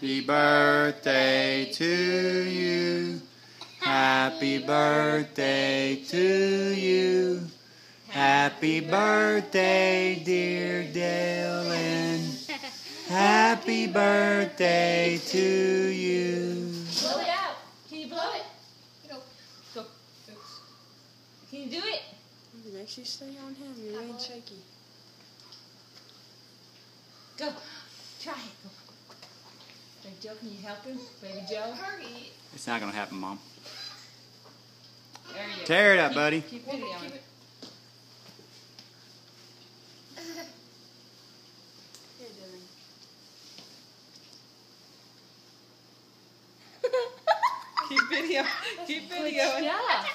Happy birthday to you. Happy birthday to you. Happy birthday, dear Dylan. Happy birthday to you. Blow it out. Can you blow it? Go. Go. Can you do it? Make sure you stay on him. You're really shaky. Go. Try it. Go. Baby Joe, can you help him? Baby Joe? Hurry. It's not going to happen, Mom. There you go. Tear it up, buddy. Keep videoing. Keep it. Here, Dylan. Keep video. Keep videoing. Yeah.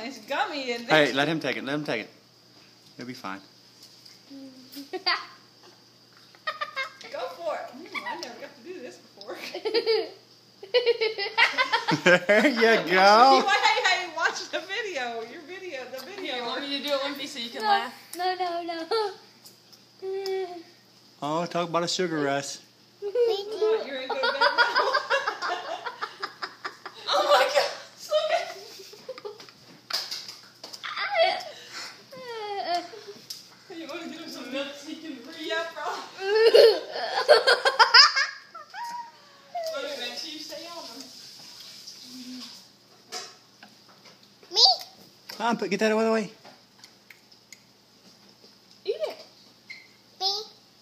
It's gummy in Hey, let him take it. Let him take it. He'll be fine. Go for it. I never got to do this before. There you go. Hey, watch the video. Your video, the video. You want me to do it, Wimpy, so you can No, laugh? no. Oh, talk about a sugar rush. What, you're in good bed now? Oh my God! You want to give him some milk so he can re-up, bro? Look, make sure you stay on him. Come on, get that out of the way. Eat it.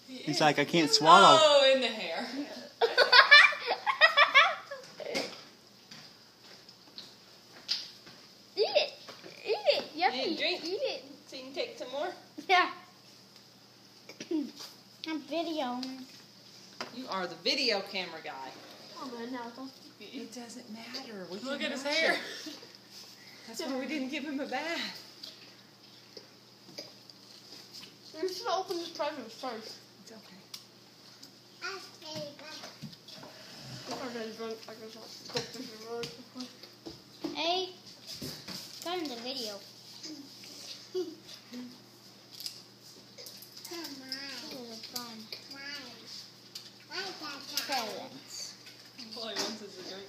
He's like, I can't swallow. Oh, in the hair. Eat it, yummy. You drink? Eat it. So you can take some more? Yeah. I'm videoing. You are the video camera guy. Oh man, now don't. It doesn't matter. We Look can at his watch hair. it. That's why we didn't give him a bath. You should open this present first. It's okay. Hey, turn the video. This is fun. Presents. All he wants is a drink.